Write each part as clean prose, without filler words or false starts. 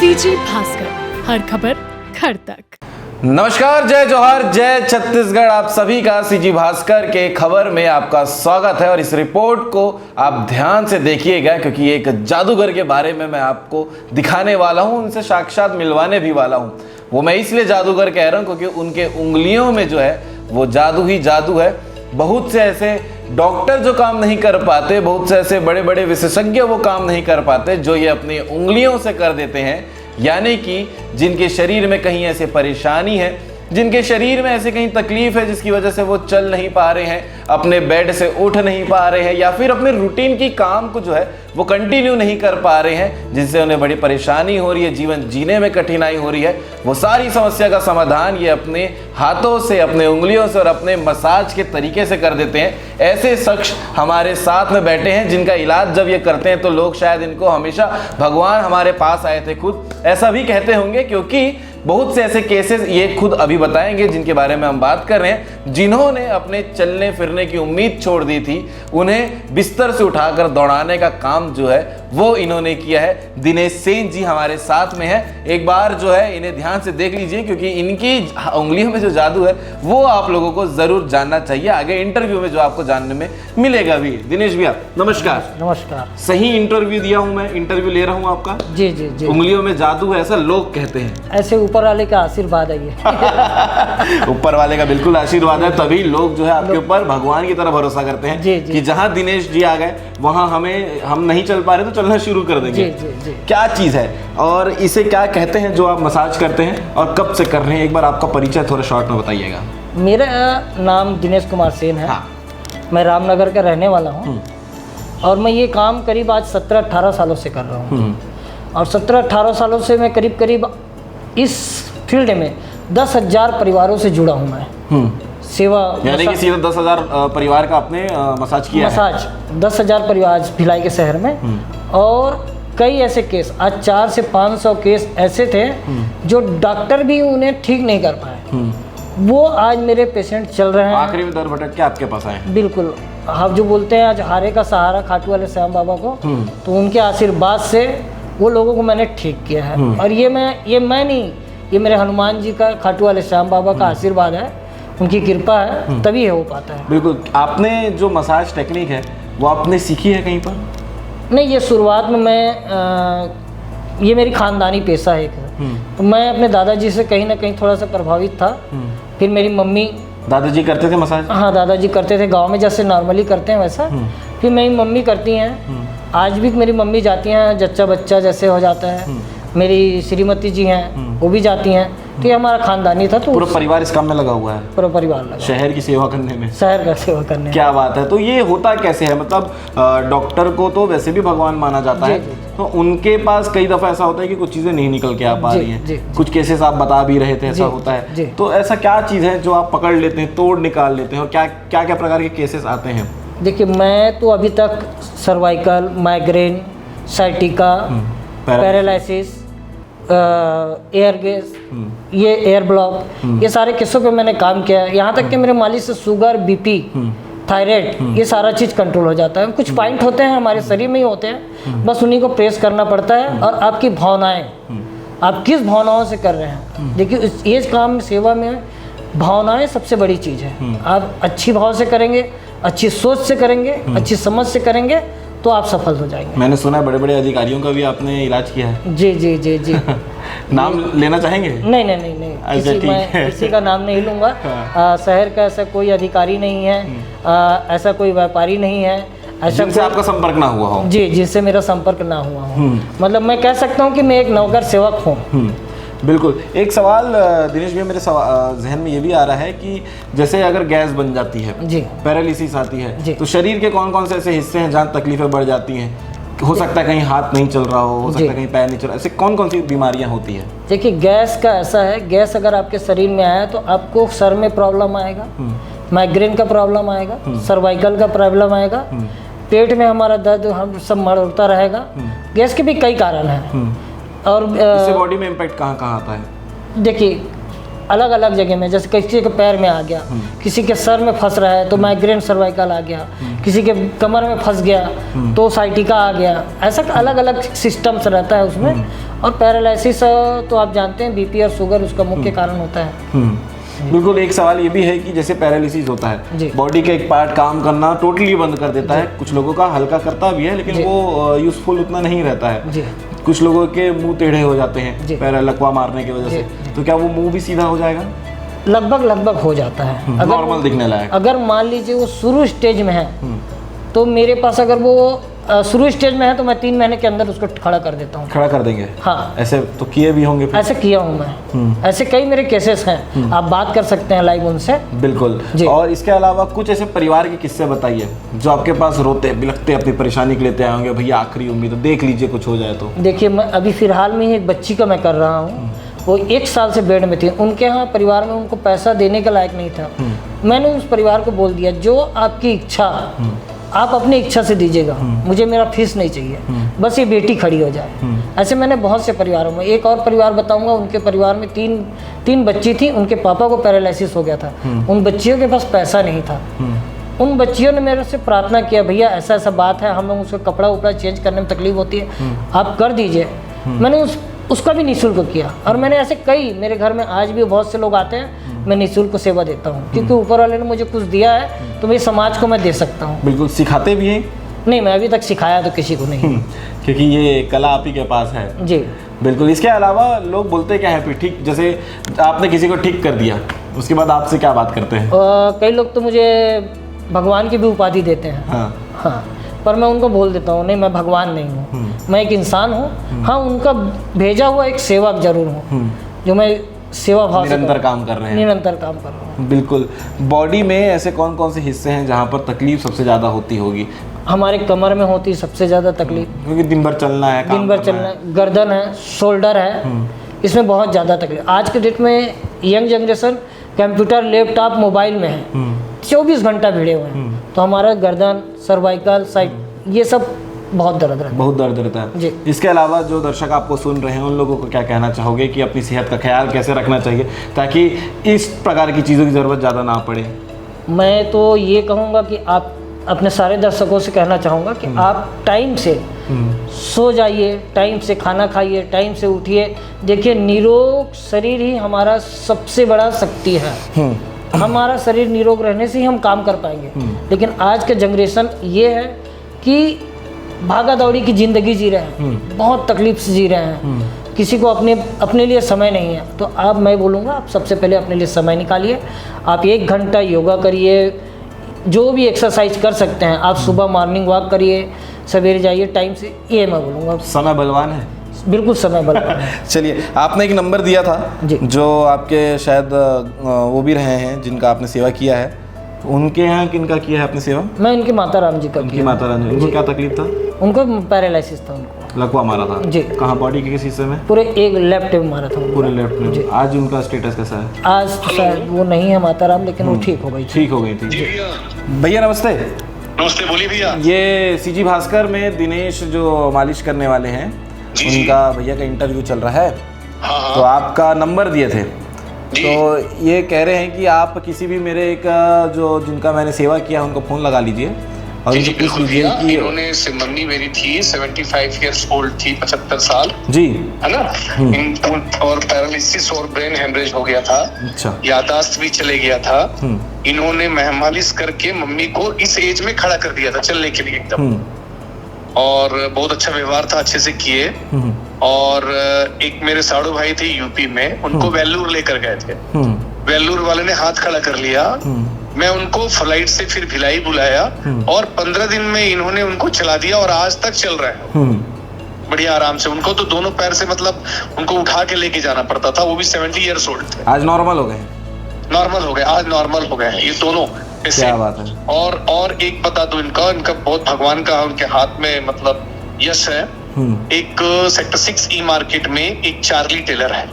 CG Bhaskar, हर खबर घर तक। नमस्कार, जय जोहार, जय छत्तीसगढ़। आप सभी का सीजी भास्कर के खबर में आपका स्वागत है। और इस रिपोर्ट को आप ध्यान से देखिएगा, क्योंकि एक जादूगर के बारे में मैं आपको दिखाने वाला हूं, उनसे साक्षात मिलवाने भी वाला हूं। वो मैं इसलिए जादूगर कह रहा हूं क्योंकि उनके उंगलियों में जो है वो जादू ही जादू है। बहुत से ऐसे डॉक्टर जो काम नहीं कर पाते, बहुत से ऐसे बड़े बड़े विशेषज्ञ वो काम नहीं कर पाते जो ये अपनी उंगलियों से कर देते हैं। यानी कि जिनके शरीर में कहीं ऐसे परेशानी है, जिनके शरीर में ऐसे कहीं तकलीफ है जिसकी वजह से वो चल नहीं पा रहे हैं, अपने बेड से उठ नहीं पा रहे हैं, या फिर अपने रूटीन की काम को जो है वो कंटिन्यू नहीं कर पा रहे हैं, जिनसे उन्हें बड़ी परेशानी हो रही है, जीवन जीने में कठिनाई हो रही है, वो सारी समस्या का समाधान ये अपने हाथों से, अपने उंगलियों से और अपने मसाज के तरीके से कर देते हैं। ऐसे शख्स हमारे साथ में बैठे हैं जिनका इलाज जब ये करते हैं तो लोग शायद इनको हमेशा भगवान हमारे पास आए थे खुद, ऐसा भी कहते होंगे, क्योंकि बहुत से ऐसे केसेस ये खुद अभी बताएंगे जिनके बारे में हम बात कर रहे हैं, जिन्होंने अपने चलने फिरने की उम्मीद छोड़ दी थी। उन्हें बिस्तर से उठाकर दौड़ाने का काम जो है वो इन्होंने किया है। दिनेश सेन जी हमारे साथ में है। एक बार जो है इन्हें ध्यान से देख लीजिए, क्योंकि इनकी उंगलियों में जो जादू है वो आप लोगों को जरूर जानना चाहिए। आगे इंटरव्यू में जो आपको जानने में मिलेगा भी। दिनेश भैया नमस्कार। नमस्कार। सही इंटरव्यू दिया हूं मैं, इंटरव्यू ले रहा हूं आपका। जी जी जी। उंगलियों में जादू है ऐसा लोग कहते हैं। ऐसे ऊपर वाले का आशीर्वाद है ये। ऊपर वाले का बिल्कुल आशीर्वाद है, तभी लोग जो है आपके ऊपर भगवान की तरह भरोसा करते हैं। जी, जी। कि जहां दिनेश जी आ गए वहां हम नहीं चल पा रहे तो चलना शुरू कर देंगे। जी, जी, जी। क्या चीज है और इसे क्या कहते हैं जो आप मसाज करते हैं और कब से कर रहे हैं? एक बार आपका परिचय थोड़ा शॉर्ट में बताइएगा। मेरा नाम दिनेश कुमार सेन है। हाँ। मैं रामनगर का रहने वाला हूँ और मैं ये काम करीब आज 17-18 सालों से कर रहा हूँ। और 17-18 सालों से मैं करीब इस फील्ड में 10,000 परिवारों से जुड़ा हूँ मैं। सेवा यानी कि सीधा 10,000 परिवार का आपने मसाज किया है। मसाज 10,000 परिवार भिलाई के शहर में। और कई ऐसे केस, आज 400 से 500 केस ऐसे थे जो डॉक्टर भी उन्हें ठीक नहीं कर पाए, वो आज मेरे पेशेंट चल रहे हैं। आखिरी में दर भटक के आपके पास आए। बिल्कुल। आप जो बोलते हैं आज हारे का सहारा खाटू वाले श्याम बाबा को, तो उनके आशीर्वाद से वो लोगों को मैंने ठीक किया है। और ये मैं नहीं, ये मेरे हनुमान जी का, खाटू वाले श्याम बाबा का आशीर्वाद है, उनकी कृपा है, तभी हो पाता है। बिल्कुल। आपने जो मसाज टेक्निक है वो आपने सीखी है कहीं पर? नहीं, ये शुरुआत में ये मेरी खानदानी पेशा है एक। तो मैं अपने दादाजी से कहीं ना कहीं थोड़ा सा प्रभावित था। फिर मेरी मम्मी, दादाजी करते थे मसाज? हाँ, दादाजी करते थे गांव में जैसे नॉर्मली करते हैं वैसा। फिर मेरी मम्मी करती हैं। आज भी मेरी मम्मी जाती हैं, जच्चा बच्चा जैसे हो जाता है। मेरी श्रीमती जी हैं, वो भी जाती हैं। तो ये हमारा खानदानी था। तो पूरा परिवार इस काम में लगा हुआ है? पूरा परिवार लगा, शहर की सेवा करने में। शहर का सेवा करने में। क्या बात है। तो ये होता कैसे है? मतलब डॉक्टर को तो वैसे भी भगवान माना जाता है, तो उनके पास कई दफा ऐसा होता है कि कुछ चीजें नहीं निकल के आ पा रही हैं। कुछ केसेस आप बता भी रहे थे ऐसा होता है। तो ऐसा क्या चीज है जो आप पकड़ लेते हैं, तोड़ निकाल लेते हैं, और क्या क्या प्रकार के केसेस आते हैं? देखिए, मैं तो अभी तक cervical, migraine, sciatica, paralysis, air gas, ये एयर ब्लॉक, ये सारे केसों पे मैंने काम किया है। यहाँ तक कि मेरे मालिश से शुगर, बीपी, थायराइड, ये सारा चीज़ कंट्रोल हो जाता है। कुछ पॉइंट होते हैं हमारे शरीर में ही होते हैं, बस उन्हीं को प्रेस करना पड़ता है। और आपकी भावनाएं, आप किस भावनाओं से कर रहे हैं। देखिए, ये काम सेवा में भावनाएं सबसे बड़ी चीज़ है। आप अच्छी भाव से करेंगे, अच्छी सोच से करेंगे, अच्छी समझ से करेंगे, तो आप सफल हो जाएंगे। मैंने सुना है बड़े बड़े अधिकारियों का भी आपने इलाज किया है। जी जी जी जी। नाम लेना चाहेंगे? नहीं नहीं नहीं नहीं, किसी का नाम नहीं लूँगा। शहर का ऐसा कोई अधिकारी नहीं है, ऐसा कोई व्यापारी नहीं है, ऐसा जिनसे आपका संपर्क ना हुआ हो। जी, जिससे मेरा संपर्क ना हुआ हो। मतलब मैं कह सकता हूँ कि मैं एक नौकर सेवक हूँ। बिल्कुल। एक सवाल दिनेश भैया मेरे जहन में ये भी आ रहा है कि जैसे अगर गैस बन जाती है जी, पैरालिसिस आती है, तो शरीर के कौन कौन से ऐसे हिस्से हैं जहाँ तकलीफें बढ़ जाती हैं? हो सकता है कहीं हाथ नहीं चल रहा हो सकता है कहीं पैर नहीं चल रहा, ऐसे कौन कौन सी बीमारियां होती है? देखिए, गैस का ऐसा है, गैस अगर आपके शरीर में आया तो आपको सर में प्रॉब्लम आएगा, माइग्रेन का प्रॉब्लम आएगा, सर्वाइकल का प्रॉब्लम आएगा, पेट में हमारा दर्द हम सब मरता रहेगा। गैस के भी कई कारण हैं। और इससे बॉडी में इम्पैक्ट कहाँ कहाँ आता है? देखिए अलग अलग जगह में, जैसे किसी के पैर में आ गया, किसी के सर में फंस रहा है तो माइग्रेन सर्वाइकल आ गया, किसी के कमर में फंस गया तो साइटिका आ गया। ऐसा अलग अलग सिस्टम्स रहता है उसमें। और पैरालिसिस तो आप जानते हैं बीपी और शुगर उसका मुख्य कारण होता है। बिल्कुल। एक सवाल ये भी है कि जैसे पैरालिसिस होता है, बॉडी का एक पार्ट काम करना टोटली बंद कर देता है, कुछ लोगों का हल्का करता भी है लेकिन वो यूजफुल उतना नहीं रहता है। कुछ लोगों के मुंह टेढ़े हो जाते हैं पैर लकवा मारने की वजह से, तो क्या वो मुंह भी सीधा हो जाएगा? लगभग हो जाता है, अगर नॉर्मल दिखने लायक। अगर मान लीजिए वो शुरू स्टेज में है तो मेरे पास, अगर वो शुरू स्टेज में है तो मैं 3 महीने के अंदर उसको खड़ा कर देता हूँ। खड़ा कर देंगे? हाँ। ऐसे तो किए भी होंगे? ऐसे किया हूँ मैं, ऐसे कई मेरे केसेस हैं, आप बात कर सकते हैं लाइव उनसे। बिल्कुल। और इसके अलावा कुछ ऐसे परिवार के किस्से बताइए जो आपके पास रोते बिलखते अपनी परेशानी के लेते आएंगे, भैया आखिरी उम्मीद, देख लीजिए कुछ हो जाए तो। देखिए मैं अभी फिलहाल में ही एक बच्ची का मैं कर रहा हूँ, वो 1 साल से बेड में थी, उनके यहाँ परिवार में उनको पैसा देने के लायक नहीं था। मैंने उस परिवार को बोल दिया जो आपकी इच्छा आप अपनी इच्छा से दीजिएगा, मुझे मेरा फीस नहीं चाहिए, बस ये बेटी खड़ी हो जाए। ऐसे मैंने बहुत से परिवारों में, एक और परिवार बताऊंगा, उनके परिवार में तीन बच्ची थी, उनके पापा को पैरालिसिस हो गया था, उन बच्चियों के पास पैसा नहीं था। उन बच्चियों ने मेरे से प्रार्थना किया, भैया ऐसा ऐसा बात है, हमें उसका कपड़ा उपड़ा चेंज करने में तकलीफ होती है, आप कर दीजिए। मैंने उसका भी निःशुल्क किया। और मैंने ऐसे कई, मेरे घर में आज भी बहुत से लोग आते हैं, मैं निःशुल्क सेवा देता हूँ, क्योंकि ऊपर वाले ने मुझे कुछ दिया है तो मेरे समाज को मैं दे सकता हूँ। बिल्कुल। सिखाते भी हैं? नहीं, मैं अभी तक सिखाया तो किसी को नहीं, क्योंकि ये कला आप ही के पास है। जी बिल्कुल। इसके अलावा लोग बोलते क्या है, ठीक जैसे आपने किसी को ठीक कर दिया, उसके बाद आपसे क्या बात करते हैं? कई लोग तो मुझे भगवान की भी उपाधि देते हैं। हाँ, पर मैं उनको बोल देता हूँ, नहीं मैं भगवान नहीं हूँ, मैं एक इंसान हूँ। हाँ, उनका भेजा हुआ एक सेवक जरूर हूँ, जो मैं सेवा भाव से निरंतर काम कर रहे हैं। निरंतर काम कर रहा हूँ। बिल्कुल। बॉडी में ऐसे कौन कौन से हिस्से हैं जहाँ पर तकलीफ सबसे ज़्यादा होती होगी? हमारे कमर में होती है सबसे ज़्यादा तकलीफ, क्योंकि दिन भर चलना है, दिन भर चलना है। गर्दन है, शोल्डर है, इसमें बहुत ज़्यादा तकलीफ। आज के डेट में young generation computer, laptop, mobile में है, 24 घंटा भिड़े हुए हैं, तो हमारा गर्दन, सर्वाइकल, साइड, ये सब बहुत दर्द रहता है। बहुत दर्द रहता है जी। इसके अलावा जो दर्शक आपको सुन रहे हैं उन लोगों को क्या कहना चाहोगे कि अपनी सेहत का ख्याल कैसे रखना चाहिए ताकि इस प्रकार की चीज़ों की ज़रूरत ज़्यादा ना पड़े? मैं तो ये कहूँगा कि आप अपने सारे दर्शकों से कहना चाहूँगा कि आप टाइम से सो जाइए, टाइम से खाना खाइए, टाइम से उठिए। देखिए, निरोग शरीर ही हमारा सबसे बड़ा शक्ति है। हमारा शरीर निरोग रहने से ही हम काम कर पाएंगे। लेकिन आज के जनरेशन ये है कि भागा दौड़ी की ज़िंदगी जी रहे हैं, बहुत तकलीफ से जी रहे हैं, किसी को अपने लिए समय नहीं है। तो आप, मैं बोलूँगा, आप सबसे पहले अपने लिए समय निकालिए। आप 1 घंटा योगा करिए, जो भी एक्सरसाइज कर सकते हैं आप, सुबह मॉर्निंग वॉक करिए, सवेरे जाइए टाइम से, ये मैं बोलूँगा। समय बलवान है। बिल्कुल समय बलवान है। चलिए, आपने एक नंबर दिया था जो आपके शायद वो भी रहे हैं जिनका आपने सेवा किया है, उनके यहाँ किनका किया है आपने सेवा? मैं इनकी माता राम जी का। उनकी माता राम जी, उनको क्या तकलीफ था? उनको पैरालिसिस था, उनको लकवा मारा था जी। कहाँ, बॉडी के किस हिस्से में? पूरे एक लेफ्ट में मारा था, पूरे लेफ्ट में। आज उनका स्टेटस कैसा है? आज तो शायद वो नहीं है माता राम, लेकिन वो ठीक हो गई। ठीक हो गई थी। भैया नमस्ते। नमस्ते, बोलिए भैया। ये सीजी भास्कर में दिनेश जो मालिश करने वाले हैं, उनका भैया का इंटरव्यू चल रहा है। हाँ। तो आपका नंबर दिए थे, तो ये कह रहे हैं कि आप किसी भी मेरे एक जो जिनका मैंने सेवा किया उनको फ़ोन लगा लीजिए और उनसे पूछ लीजिए कि इन्होंने मम्मी मेरी थी 75 इयर्स ओल्ड थी, 75 साल जी, है ना, और पैरालिसिस और ब्रेन हेमरेज हो गया था। अच्छा। यादाश्त भी चले गया था। इन्होंने मालिश करके मम्मी को इस एज में खड़ा कर दिया था चलने के लिए एकदम, और बहुत अच्छा व्यवहार था, अच्छे से किए। और एक मेरे साड़ू भाई थे यूपी में, उनको वेल्लूर लेकर गए थे, वेल्लूर वाले ने हाथ खड़ा कर लिया। मैं उनको फ्लाइट से फिर भिलाई बुलाया और 15 दिन में इन्होंने उनको चला दिया और आज तक चल रहा है बढ़िया आराम से। उनको तो दोनों पैर से, मतलब उनको उठा के लेके जाना पड़ता था, वो भी 70 इयर्स ओल्ड थे। आज नॉर्मल हो गए? नॉर्मल हो गए, आज नॉर्मल हो गए ये दोनों। क्या बात है। और एक बता दूं, इनका बहुत भगवान का उनके हाथ में मतलब यश है। एक सेक्टर 6 ई मार्केट में एक चार्ली टेलर है,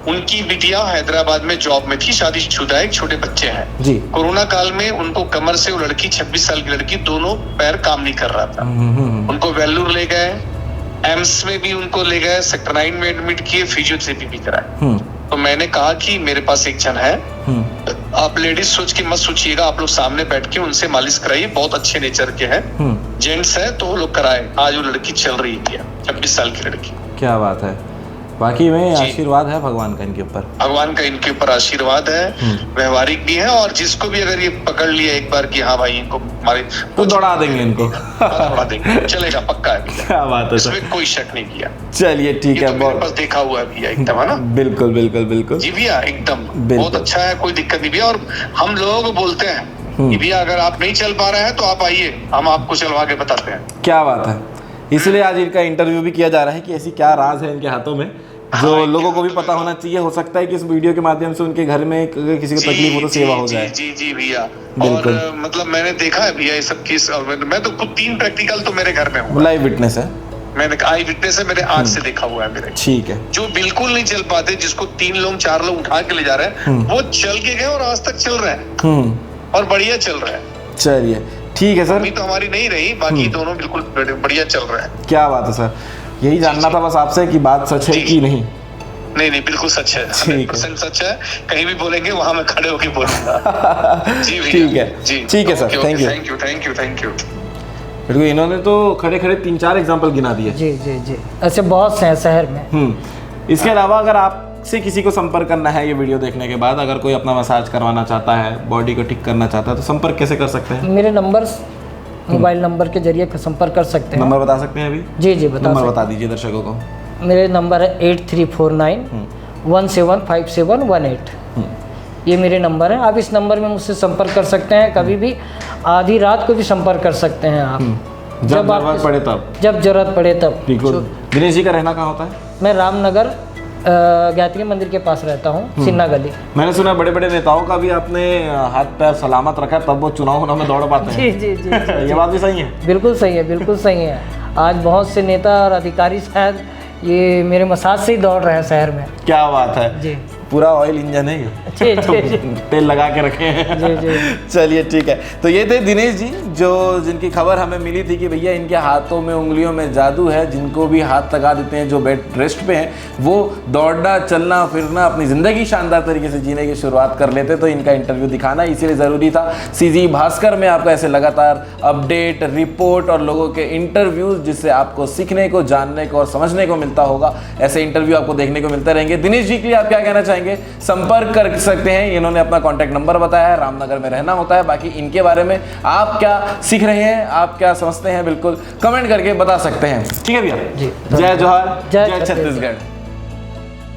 उनकी बिटिया हैदराबाद में जॉब में थी, शादीशुदा, एक छोटे बच्चे हैं जी। कोरोना काल में उनको कमर से वो लड़की, 26 साल की लड़की, दोनों पैर काम नहीं कर रहा था, उनको वेल्लूर ले गए, एम्स में भी उनको ले गए, सेक्टर 9 में एडमिट किए, फिजियोथेरेपी भी कराए। तो मैंने कहा कि मेरे पास एक जन है, आप लेडीज सोच के मत सोचिएगा, आप लोग सामने बैठ के उनसे मालिश कराइए, बहुत अच्छे नेचर के हैं, जेंट्स है तो वो लोग कराए। आज वो लड़की चल रही है, 26 साल की लड़की। क्या बात है, बाकी में आशीर्वाद है भगवान का इनके ऊपर, भगवान का इनके ऊपर आशीर्वाद है, व्यवहारिक भी है। और जिसको भी अगर ये पकड़ लिया एक बार कि हाँ भाई इनको हमारे, तो दौड़ा देंगे इनको, दौड़ा देंगे, चलेगा पक्का है भैया। क्या बात है, इसमें कोई शक नहीं किया। चलिए ठीक है, मेरे पास देखा हुआ है भैया एकदम, है ना। बिल्कुल बिल्कुल बिल्कुल जी भैया, एकदम बहुत अच्छा है, कोई दिक्कत नहीं भैया। और हम लोगों को बोलते हैं कि भैया अगर आप नहीं चल पा रहे हैं तो आप आइए, हम आपको चलवा के बताते हैं। क्या बात है, इसलिए आज इनका इंटरव्यू भी किया जा रहा है कि ऐसी क्या राज है इनके हाथों में जो लोगों को भी पता होना चाहिए। हो सकता है कि इस वीडियो के माध्यम से उनके घर में किसी को तकलीफ हो तो सेवा हो जाए। जी भैया, और मतलब मैंने देखा है भैया ये सब केस, और मैं तो खुद 3 प्रैक्टिकल तो मेरे घर में हुआ, लाइव विटनेस है, मैंने आई विटनेस है, मेरे आंख से देखा हुआ है मेरे। ठीक है, जो बिल्कुल नहीं चल पाते, जिसको 3 लोग 4 लोग उठा के ले जा रहे हैं, वो चल के गए और आज तक चल रहे हैं और बढ़िया चल रहे हैं। चलिए ठीक है सर, अभी तो हमारी नहीं रही, बाकी दोनों बिल्कुल बढ़िया चल रहे हैं। क्या बात है सर, यही जानना था बस आपसे कि बात सच है कि नहीं। नहीं बिल्कुल सच है, 100% सच है, कहीं भी बोलेंगे वहां मैं खड़े होके बोलूंगा। जी ठीक है, ठीक है सर, थैंक यू। बिल्कुल, इन्होंने तो खड़े खड़े 3-4 एग्जाम्पल गिना दिए। जी ऐसे बहुत से हैं शहर में। इसके अलावा अगर आपसे किसी को संपर्क करना है ये वीडियो देखने के बाद, अगर कोई अपना मसाज करवाना चाहता है, बॉडी को ठीक करना चाहता है, तो संपर्क कैसे कर सकते हैं? मेरे मोबाइल नंबर के जरिए संपर्क कर सकते हैं। नंबर बता सकते हैं अभी? जी बता दीजिए दर्शकों को। मेरे नंबर है 8349 175718। ये मेरे नंबर है, आप इस नंबर में मुझसे संपर्क कर सकते हैं। कभी भी आधी रात को भी संपर्क कर सकते हैं आप, जब जरूरत पड़े तब। जब जरूरत पड़े तब। दिनेश जी का रहना कहाँ होता है? मैं रामनगर गायत्री मंदिर के पास रहता हूँ, सिन्हा गली। मैंने सुना बड़े बड़े नेताओं का भी आपने हाथ पैर सलामत रखा तब वो चुनाव में दौड़ पाते हैं। जी ये बात भी सही है? बिल्कुल सही है। आज बहुत से नेता और अधिकारी शायद ये मेरे मसाज से ही दौड़ रहे हैं शहर में। क्या बात है जी, पूरा ऑयल इंजन है ये। तेल लगा के रखे हैं। जी। चलिए ठीक है, तो ये थे दिनेश जी, जो जिनकी खबर हमें मिली थी कि भैया इनके हाथों में उंगलियों में जादू है। जिनको भी हाथ लगा देते हैं, जो बेड रेस्ट पे हैं, वो दौड़ना चलना फिरना अपनी ज़िंदगी शानदार तरीके से जीने की शुरुआत कर लेते। तो इनका इंटरव्यू दिखाना इसीलिए ज़रूरी था। सीजी भास्कर में आपको ऐसे लगातार अपडेट, रिपोर्ट और लोगों के इंटरव्यूज़, जिससे आपको सीखने को, जानने को और समझने को मिलता होगा, ऐसे इंटरव्यू आपको देखने को मिलते रहेंगे। दिनेश जी के लिए आप क्या कहना चाहेंगे? संपर्क कर सकते हैं, इन्होंने अपना कॉन्टैक्ट नंबर बताया है, रामनगर में रहना होता है। बाकी इनके बारे में आप क्या सीख रहे हैं, आप क्या समझते हैं, बिल्कुल कमेंट करके बता सकते हैं। ठीक है भैया, जय जोहार, जय छत्तीसगढ़।